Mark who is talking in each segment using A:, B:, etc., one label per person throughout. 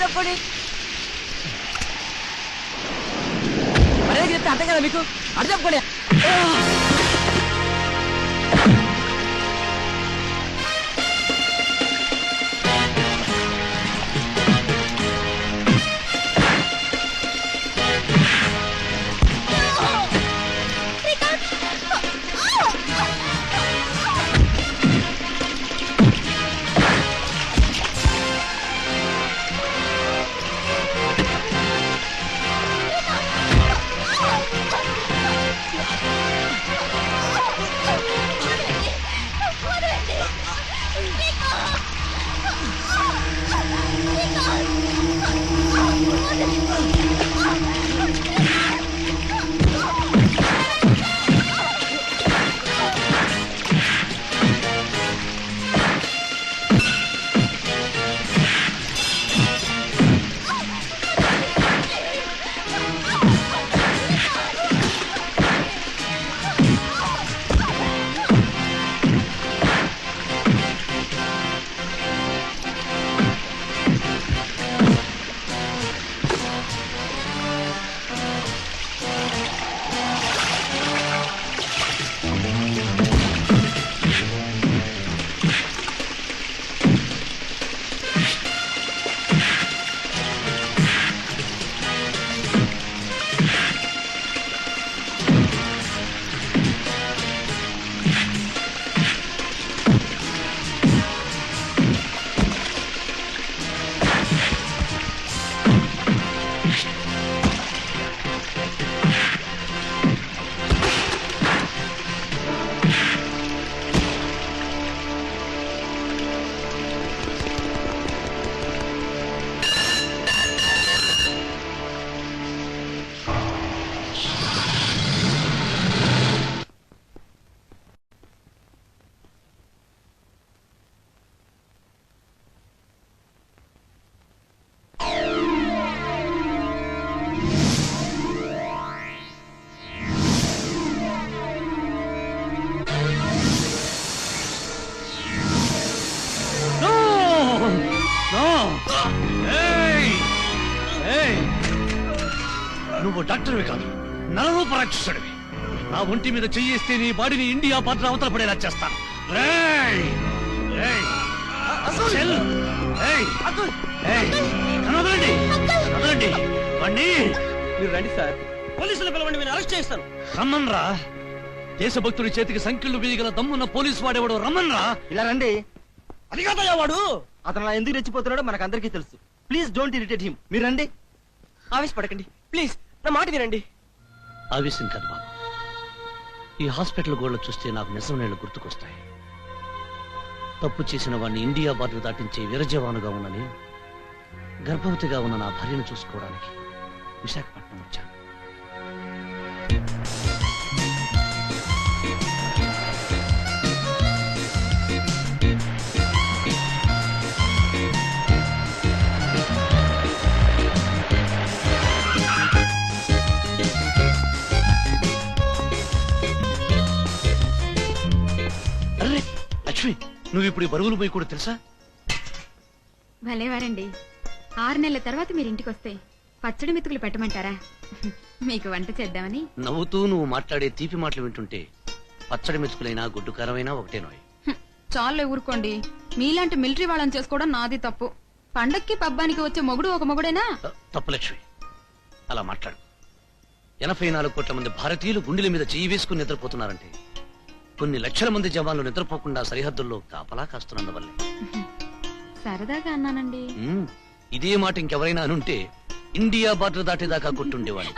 A: తప్పుకోండి. మరే చెప్తే అర్థం కదా మీకు, అటు తప్పుకోండి.
B: నువ్వు డాక్టర్వి కాదు, నరరూప రాక్షసుడివి. నా ఒంటి మీద చెయ్యేస్తే నీ బాడీని ఇండియా పాత్ర అవతల పడేలా చేస్తాను.
A: మీరు రండి సార్, పోలీసులు పిలవండి, మీరు అరెస్ట్ చేస్తాను.
B: రమ్మన్రా. దేశభక్తుడి చేతికి సంఖ్యలు వేయగల దమ్మున్న పోలీసు వాడేవాడు, రమ్మన్రా.
C: ఇలా రండి.
A: అది కాదయ్యా వాడు.
C: అతను అలా ఎందుకు రెచ్చిపోతున్నాడో మనకు అందరికీ తెలుసు. Please don't irritate him. మీరు రండి.
A: ఆవేశపడకండి ప్లీజ్, నా మాట వినండి.
B: ఆవేశం కాదు బాబు, ఈ హాస్పిటల్ గోడలు చూస్తే నాకు నిజం నీళ్లు గుర్తుకొస్తాయి. తప్పు చేసిన వాడిని ఇండియా బార్డర్ దాటించే వీరజవానుగా ఉన్న నేను గర్భవతిగా ఉన్న నా భార్యను చూసుకోవడానికి విశాఖపట్నం వచ్చాను. లక్ష్మి, నువ్వు ఇప్పుడు బరువులు పోయి కూడా తెలుసా?
D: భలేవారండి. 6 నెలల తర్వాత మీరు ఇంటికి వస్తే పచ్చడి మెతుకులు పెట్టమంటారా? మీకు వంట చేద్దామని.
B: నవ్వుతూ నువ్వు మాట్లాడే తీపి మాటలు వింటుంటే పచ్చడి మెతుకులైనా గుడ్డు కారమైనా ఒకటే నోయ్.
D: చాలే ఊరుకోండి. మీలాంటి మిలిటరీ వాళ్ళని చేసుకోవడం నాది తప్పు. పండక్కి పబ్బానికి వచ్చే మొగుడు ఒక మొగుడేనా?
B: తప్పు లక్ష్మి, అలా మాట్లాడు. 84 కోట్ల మంది భారతీయులు గుండెల మీద చెయ్యి వేసుకుని నిద్రపోతున్నారంటే కొన్ని లక్షల మంది జవాన్లు నిద్రపోకుండా సరిహద్దుల్లో కాపలా కాస్తున్నందువల్లే.
D: సరదాగా అన్నానండి.
B: ఇదే మాట ఇంకెవరైనా అనుంటే ఇండియా బార్డర్ దాటేదాకా కొట్టుండేవాడు.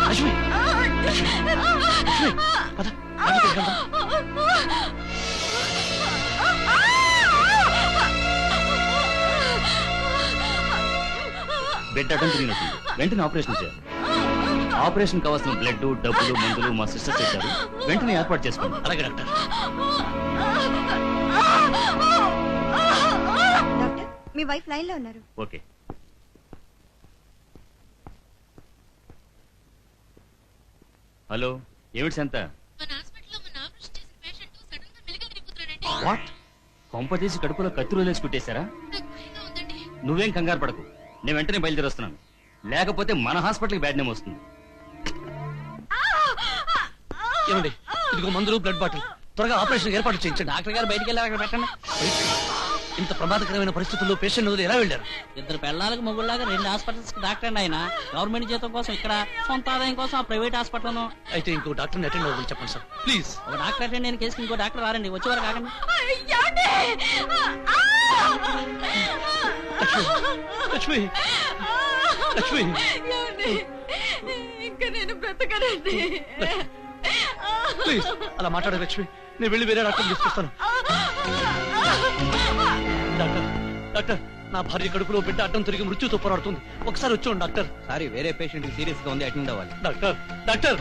B: లక్ష్మి,
E: బెడ్ అడ్డం తిరిగినట్టు వెంటనే ఆపరేషన్ చేయాలి. ఆపరేషన్ కావాల్సిన బ్లడ్, డబ్బులు, మందులు మా సిస్టర్ చేశారు. వెంటనే ఏర్పాటు చేసుకోండి.
B: అలాగే డాక్టర్.
F: డాక్టర్, మీ వైఫ్ లైన్ లో ఉన్నారు.
E: ఓకే. హలో, ఏమిటి సంత?
G: మన హాస్పిటల్లో మన ఆపరేషన్ చేసిన పేషెంట్ సడన్ గా మెలికలు తిరిగిపోతున్నాడండి.
E: వాట్? కొంప తీసి కడుపులో కత్తులు వదిలేసి కుట్టేశారా?
G: నాకు భయంగా ఉందండి.
E: నువ్వేం కంగారు పడకు, నేను వెంటనే బయలుదేరొస్తున్నాను. లేకపోతే మన హాస్పిటల్కి బ్యాడ్ నేమ్ వస్తుంది.
B: ఏమండి, ఇదిగో మందులు, బ్లడ్ బాటిల్, త్వరగా ఆపరేషన్ ఏర్పాటు చేయించండి.
A: డాక్టర్ గారు బయటికి వెళ్ళారు, అక్కడ పెట్టండి.
B: ఇంత ప్రమాదకరమైన పరిస్థితుల్లో పేషెంట్ వదిలి ఎలా వెళ్ళారు?
A: ఇద్దరు పెళ్ళాలకు మొగుళ్ళగా 2 హాస్పిటల్స్ కి డాక్టర్ అండి ఆయన. గవర్నమెంట్ జీతం కోసం ఇక్కడ, సొంత ఆదాయం కోసం ఆ ప్రైవేట్ హాస్పిటల్.
B: అయితే ఇంకో డాక్టర్ని అటెండ్ అవ్వమని చెప్పండి సార్, ప్లీజ్.
A: ఒక డాక్టర్ అటెండ్ అయిన కేసుకి ఇంకో డాక్టర్ రారండి, వచ్చేవారు కాకండి.
B: లక్ష్మి, లక్ష్మి,
D: ఇంకా నేను బ్రతకనండి.
B: ప్లీజ్ అలా మాట్లాడే లక్ష్మి, నేను వెళ్ళి వేరే డాక్టర్ తీసుకొస్తాను. డాక్టర్, డాక్టర్, నా భార్య కడుపులో బిడ్డ అడ్డం తిరిగి మృత్యుతో పోరాడుతుంది. ఒకసారి వచ్చాను డాక్టర్.
C: సారీ, వేరే పేషెంట్ సీరియస్ గా ఉంది, అటెండ్ అవ్వాలి.
B: Doctor, doctor.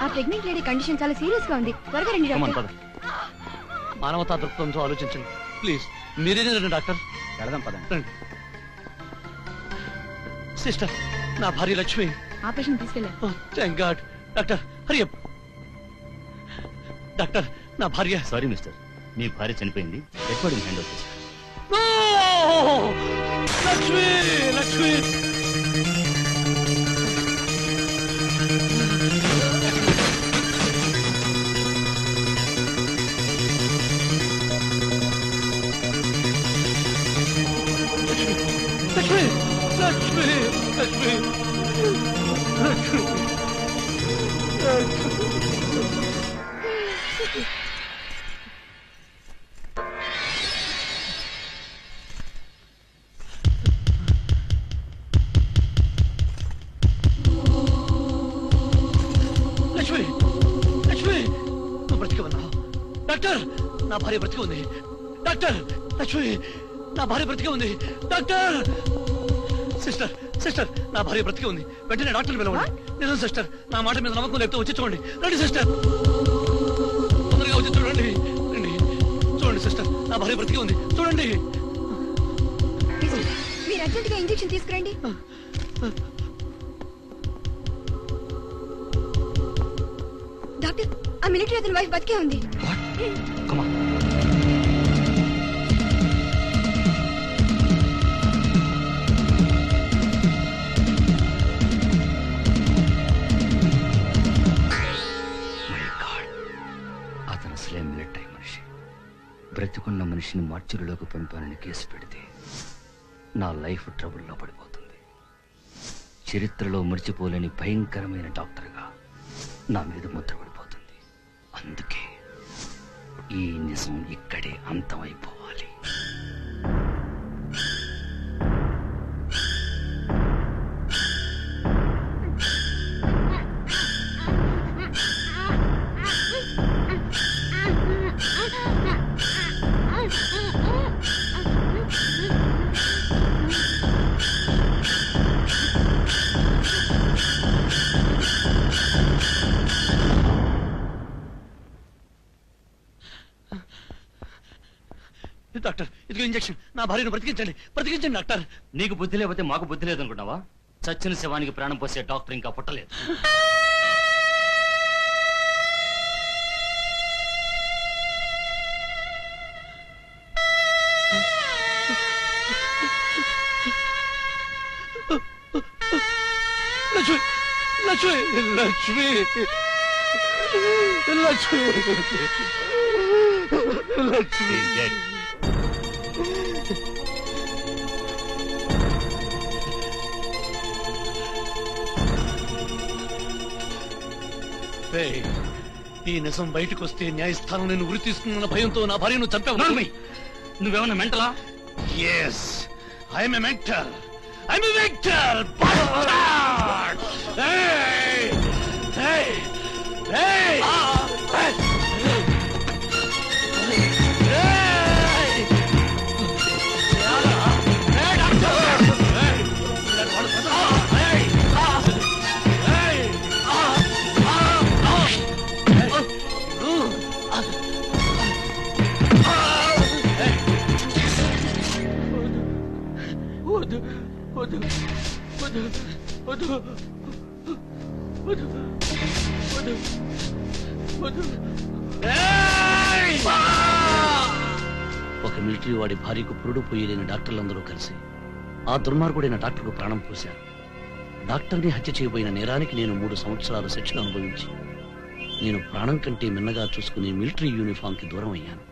F: ఆ ప్రెగ్నెంట్ లేడీ కండిషన్ చాలా సీరియస్ గా ఉంది. త్వరగా రండి
E: Come on,
F: డాక్టర్.
E: పద.
B: మానవతా దృక్పథంతో ఆలోచించండి ప్లీజ్. మీరేనే రండి డాక్టర్.
C: వెళదాం పదండి.
B: రండి. సిస్టర్, నా భార్య లక్ష్మి.
F: ఆపరేషన్ తీసుకెళ్ళారు.
B: Thank God. Doctor, Hari up. Doctor, నా భార్య.
E: సారీ మిస్టర్, మీ భార్య చనిపోయింది. ఎక్కడ హ్యాండ్ ఓవర్ చేశారు.
B: No! లక్ష్మి, లక్ష్మి. లక్ష్మి, లక్ష్మి, లక్ష్మి, లక్ష్మి. లక్ష్మి, లక్ష్మి, నువ్వు బ్రతికి ఉన్నావు. డాక్టర్, నా భార్య బ్రతికి ఉంది. డాక్టర్, లక్ష్మి, నా భార్య బ్రతికి ఉంది. డాక్టర్. సిస్టర్, సిస్టర్, నా భార్య బ్రతికి ఉంది. వెంటనే డాక్టర్ పిలవండి. నిజం సిస్టర్, నా మాట మీద నమ్మకం లేకపోతే వచ్చి చూడండి. రండి సిస్టర్, తొందరగా వచ్చి చూడండి. రండి, చూడండి సిస్టర్, నా భార్య బ్రతికి ఉంది. చూడండి.
F: మీరు అర్జెంట్ గా ఇంజెక్షన్ తీసుకురండి. డాక్టర్, ఆ మిలిటరీ అతని వైఫ్ బతికే ఉంది.
E: Come on. My God. అతను అసలే మిలిటరీ మనిషి. బ్రతికున్న మనిషిని మార్చురీలోకి పంపానని కేసు పెడితే నా లైఫ్ ట్రబుల్లో పడిపోతుంది. చరిత్రలో మర్చిపోలేని భయంకరమైన డాక్టర్గా నా మీద ముద్ర పడిపోతుంది. అందుకే ఈ నిజం ఇక్కడే అంతమైపోవాలి.
B: డాక్టర్, ఇదిగో ఇంజెక్షన్. నా భార్యను బ్రతికించండి, బ్రతికించండి డాక్టర్.
E: నీకు బుద్ధి లేకపోతే మాకు బుద్ధి లేదనుకుంటావా? చచ్చిన శవానికి ప్రాణం పోసే డాక్టర్ ఇంకా పుట్టలేదు.
B: లక్ష్మి, లక్ష్మి, లక్ష్మి, లక్ష్మి, లక్ష్మి.
E: He's dead.
B: రేయ్, ఈ నిజం బయటకు వస్తే న్యాయస్థానం నేను ఉరి తీసుకున్న భయంతో నా భార్యను చంపావు.
E: నువ్వేమన్నా మెంటలా?
B: Yes, I'm a mental. I'm a mental bastard! Hey! Hey! Hey! Hey! Hey! Hey, doctor! వద్దు వద్దు వద్దు వద్దు వద్దు వద్దు. ఒక మిలిటరీ వాడి భార్యకు పురుడు పోయలేని డాక్టర్లందరూ కలిసి ఆ దుర్మార్గుడైన డాక్టర్కు ప్రాణం పోశారు. డాక్టర్ని హత్య చేయబోయిన నేరానికి నేను 3 సంవత్సరాల శిక్షణ అనుభవించి నేను ప్రాణం కంటే మిన్నగా చూసుకునే మిలిటరీ యూనిఫామ్కి దూరం అయ్యాను.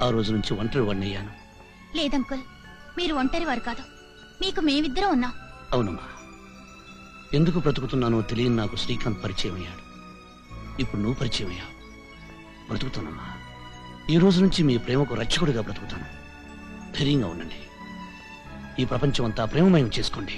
B: ఆ రోజు నుంచి ఒంటరి వాడిని అయ్యాను.
G: లేదంకుల్, మీరు ఒంటరి వారు కాదు, మీకు మేమిద్దరం ఉన్నాం.
B: అవునమ్మా, ఎందుకు బ్రతుకుతున్నానో తెలియని నాకు శ్రీకాంత్ పరిచయం అయ్యాడు. ఇప్పుడు నువ్వు పరిచయం అయ్యావు. బ్రతుకుతానమ్మా. ఈ రోజు నుంచి మీ ప్రేమకు రక్షకుడిగా బ్రతుకుతాను. ధైర్యంగా ఉండండి. ఈ ప్రపంచం అంతా ప్రేమమయం చేసుకోండి.